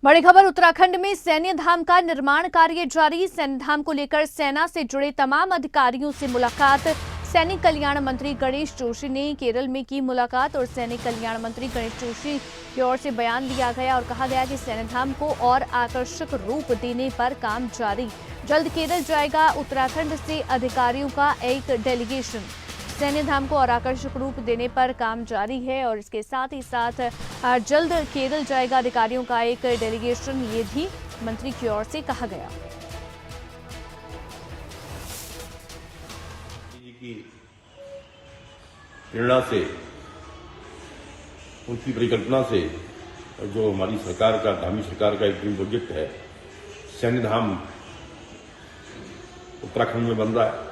बड़ी खबर उत्तराखंड में सैन्य धाम का निर्माण कार्य जारी। सैन्य धाम को लेकर सेना से जुड़े तमाम अधिकारियों से मुलाकात। सैनिक कल्याण मंत्री गणेश जोशी ने केरल में की मुलाकात और सैनिक कल्याण मंत्री गणेश जोशी की ओर से बयान दिया गया और कहा गया कि सैन्य धाम को और आकर्षक रूप देने पर काम जारी। जल्द केरल जाएगा उत्तराखंड से अधिकारियों का एक डेलीगेशन। सैन्य धाम को और आकर्षक रूप देने पर काम जारी है और इसके साथ ही साथ जल्द केरल जाएगा अधिकारियों का एक डेलीगेशन, ये भी मंत्री की ओर से कहा गया। की प्रेरणा से, उनकी परिकल्पना से जो हमारी सरकार का, धामी सरकार का एक ड्रीम प्रोजेक्ट है, सैन्य धाम उत्तराखंड में बन रहा है।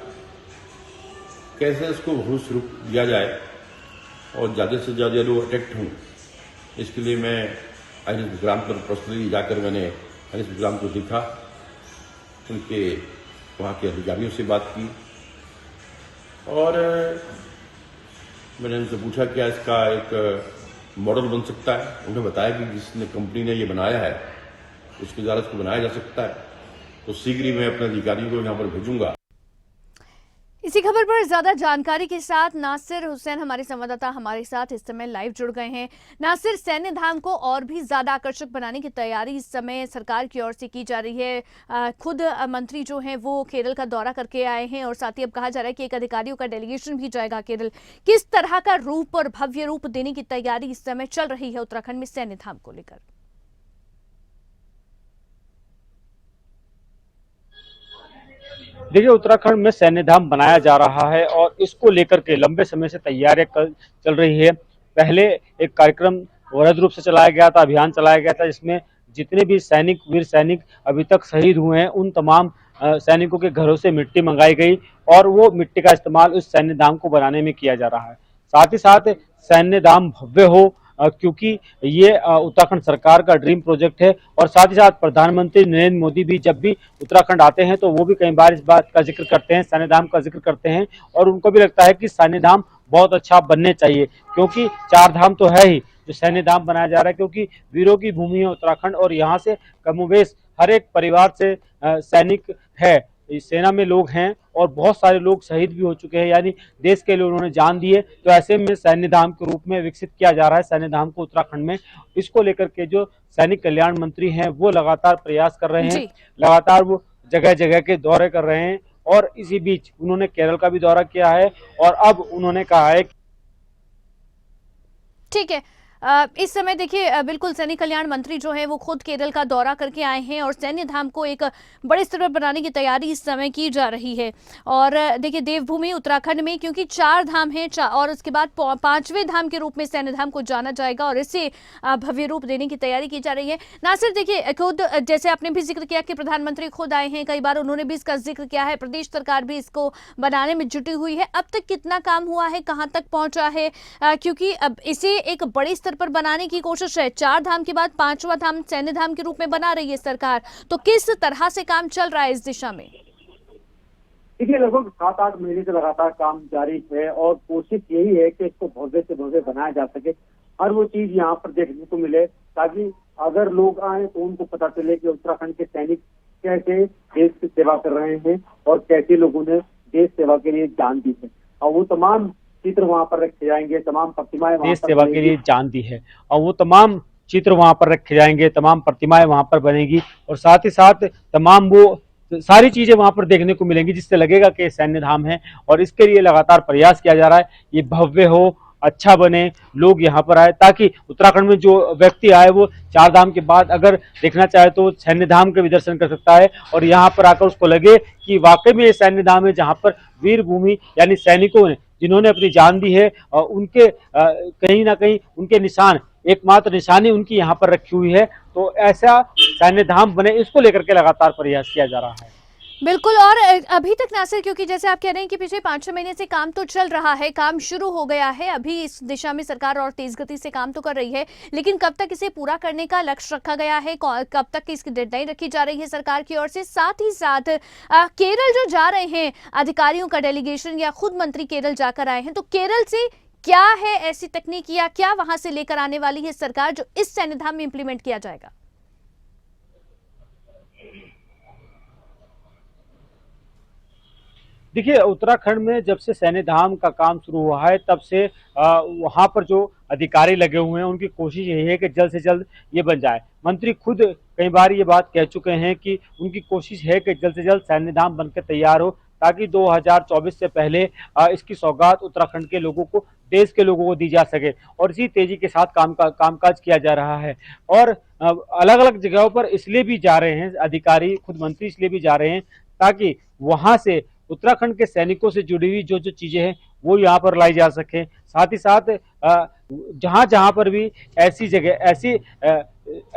कैसे इसको भरोसे रूप दिया जाए और ज़्यादा से ज़्यादा लोग अट्रैक्ट हों, इसके लिए मैं आईएनएस विक्रांत पर पर्सनली जाकर मैंने आईएनएस विक्रांत को देखा, उनके वहाँ के अधिकारियों से बात की और मैंने उनसे पूछा क्या इसका एक मॉडल बन सकता है। उन्हें बताया कि जिसने कंपनी ने ये बनाया है उसके द्वारा इसको बनाया जा सकता है, तो शीघ्र ही मैं अपने अधिकारियों को यहाँ पर भेजूंगा। इसी खबर पर ज्यादा जानकारी के साथ नासिर हुसैन हमारे संवाददाता हमारे साथ इस समय लाइव जुड़ गए हैं। नासिर, सैन्य धाम को और भी ज्यादा आकर्षक बनाने की तैयारी इस समय सरकार की ओर से की जा रही है। खुद मंत्री जो हैं वो केरल का दौरा करके आए हैं और साथ ही अब कहा जा रहा है कि एक अधिकारियों का डेलीगेशन भी जाएगा केरल। किस तरह का रूप और भव्य रूप देने की तैयारी इस समय चल रही है उत्तराखंड में सैन्य धाम को लेकर? देखिए, उत्तराखंड में सैन्य धाम बनाया जा रहा है और इसको लेकर के लंबे समय से तैयारियां चल रही है। पहले एक कार्यक्रम वृहद रूप से चलाया गया था, अभियान चलाया गया था, जिसमें जितने भी सैनिक, वीर सैनिक अभी तक शहीद हुए हैं, उन तमाम सैनिकों के घरों से मिट्टी मंगाई गई और वो मिट्टी का इस्तेमाल उस सैन्य धाम को बनाने में किया जा रहा है। साथ ही साथ सैन्य धाम भव्य हो, क्योंकि ये उत्तराखंड सरकार का ड्रीम प्रोजेक्ट है और साथ ही साथ प्रधानमंत्री नरेंद्र मोदी भी जब भी उत्तराखंड आते हैं तो वो भी कई बार इस बात का जिक्र करते हैं, सैन्य धाम का जिक्र करते हैं और उनको भी लगता है कि सैन्य धाम बहुत अच्छा बनने चाहिए, क्योंकि 4 धाम तो है ही जो सैन्य धाम बनाया जा रहा है, क्योंकि वीरों की भूमि है उत्तराखंड और यहाँ से कमोबेश हर एक परिवार से सैनिक है, सेना में लोग हैं और बहुत सारे लोग शहीद भी हो चुके हैं, यानी देश के लिए उन्होंने जान दी है। तो ऐसे में सैन्य धाम के रूप में विकसित किया जा रहा है सैन्य धाम को उत्तराखंड में। इसको लेकर के जो सैनिक कल्याण मंत्री हैं वो लगातार प्रयास कर रहे हैं, लगातार वो जगह जगह के दौरे कर रहे हैं और इसी बीच उन्होंने केरल का भी दौरा किया है और अब उन्होंने कहा है। ठीक है, इस समय देखिए बिल्कुल सैनिक कल्याण मंत्री जो है वो खुद केरल का दौरा करके आए हैं और सैन्य धाम को एक बड़े स्तर पर बनाने की तैयारी इस समय की जा रही है। और देखिए देवभूमि उत्तराखंड में क्योंकि 4 धाम हैं और उसके बाद 5वें धाम के रूप में सैन्य धाम को जाना जाएगा और इसे भव्य रूप देने की तैयारी की जा रही है। नासिर, देखिए खुद जैसे आपने भी जिक्र किया कि प्रधानमंत्री खुद आए हैं, कई बार उन्होंने भी इसका जिक्र किया है, प्रदेश सरकार भी इसको बनाने में जुटी हुई है। अब तक कितना काम हुआ है, कहाँ तक पहुंचा है? क्योंकि अब इसे एक बड़े स्तर पर बनाने की कोशिश है, 4 धाम के बाद 5वां धाम सैन्य धाम के रूप में बना रही है सरकार, तो किस तरह से काम चल रहा है इस दिशा में? देखिए, लगभग 7-8 महीने से लगातार काम जारी है और कोशिश यही है कि इसको भव्य से भव्य बनाया जा सके, हर वो चीज यहाँ पर देखने को मिले, ताकि अगर लोग आए तो उनको पता चले कि उत्तराखंड के सैनिक कैसे देश की सेवा कर रहे हैं और कैसे लोगों ने देश सेवा के लिए जान दी है। और वो तमाम चित्र वहाँ पर रखे जाएंगे, तमाम प्रतिमाएं देश सेवा के लिए जान दी है और वो तमाम चित्र वहाँ पर रखे जाएंगे, तमाम प्रतिमाएं वहाँ पर बनेगी और साथ ही साथ तमाम वो सारी चीजें वहाँ पर देखने को मिलेंगी, जिससे लगेगा कि सैन्य धाम है और इसके लिए लगातार प्रयास किया जा रहा है। ये भव्य हो, अच्छा बने, लोग यहाँ पर आए, ताकि उत्तराखंड में जो व्यक्ति आए वो 4 धाम के बाद अगर देखना चाहे तो सैन्य धाम के भी दर्शन कर सकता है और यहाँ पर आकर उसको लगे कि वाकई में ये सैन्य धाम है, जहाँ पर वीर भूमि यानी सैनिकों ने जिन्होंने अपनी जान दी है और उनके कहीं ना कहीं उनके निशान, एकमात्र निशानी उनकी यहाँ पर रखी हुई है। तो ऐसा सैन्य धाम बने, इसको लेकर के लगातार प्रयास किया जा रहा है। बिल्कुल, और अभी तक नासिर, क्योंकि जैसे आप कह रहे हैं कि पिछले 5-6 महीने से काम तो चल रहा है, काम शुरू हो गया है, अभी इस दिशा में सरकार और तेज गति से काम तो कर रही है, लेकिन कब तक इसे पूरा करने का लक्ष्य रखा गया है, कब तक इसकी डेडलाइन रखी जा रही है सरकार की ओर से? साथ ही साथ केरल जो जा रहे हैं अधिकारियों का डेलीगेशन या खुद मंत्री केरल जाकर आए हैं, तो केरल से क्या है ऐसी तकनीक या क्या वहां से लेकर आने वाली है सरकार जो इस सैन्य धाम में इंप्लीमेंट किया जाएगा? देखिए, उत्तराखंड में जब से सैन्य धाम का काम शुरू हुआ है तब से वहां पर जो अधिकारी लगे हुए हैं उनकी कोशिश यही है कि जल्द से जल्द ये बन जाए। मंत्री खुद कई बार ये बात कह चुके हैं कि उनकी कोशिश है कि जल्द से जल्द सैन्य धाम बनकर तैयार हो, ताकि 2024 से पहले इसकी सौगात उत्तराखंड के लोगों को, देश के लोगों को दी जा सके। और इसी तेजी के साथ कामकाज किया जा रहा है। और अलग अलग जगहों पर इसलिए भी जा रहे हैं अधिकारी, खुद मंत्री इसलिए भी जा रहे हैं ताकि वहां से उत्तराखंड के सैनिकों से जुड़ी हुई जो जो चीजें हैं वो यहाँ पर लाई जा सके। साथ ही साथ जहां जहां पर भी ऐसी जगह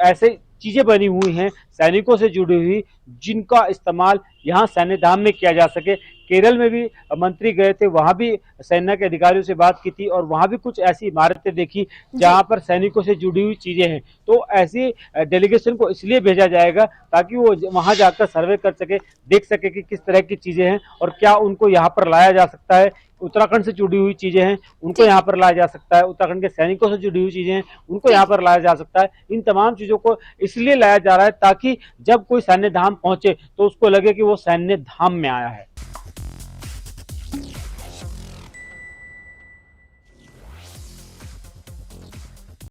ऐसे चीजें बनी हुई हैं सैनिकों से जुड़ी हुई, जिनका इस्तेमाल यहाँ सैन्य धाम में किया जा सके। केरल में भी मंत्री गए थे, वहां भी सेना के अधिकारियों से बात की थी और वहां भी कुछ ऐसी इमारतें देखी जहां पर सैनिकों से जुड़ी हुई चीजें हैं। तो ऐसी डेलीगेशन को इसलिए भेजा जाएगा ताकि वो वहां जाकर सर्वे कर सके, देख सके कि किस तरह की चीजें हैं और क्या उनको यहाँ पर लाया जा सकता है। उत्तराखंड से जुड़ी हुई चीजें हैं उनको यहाँ पर लाया जा सकता है, उत्तराखंड के सैनिकों से जुड़ी हुई चीजें हैं उनको यहाँ पर लाया जा सकता है। इन तमाम चीजों को इसलिए लाया जा रहा है ताकि जब कोई सैन्य धाम पहुंचे तो उसको लगे कि वो सैन्य धाम में आया है।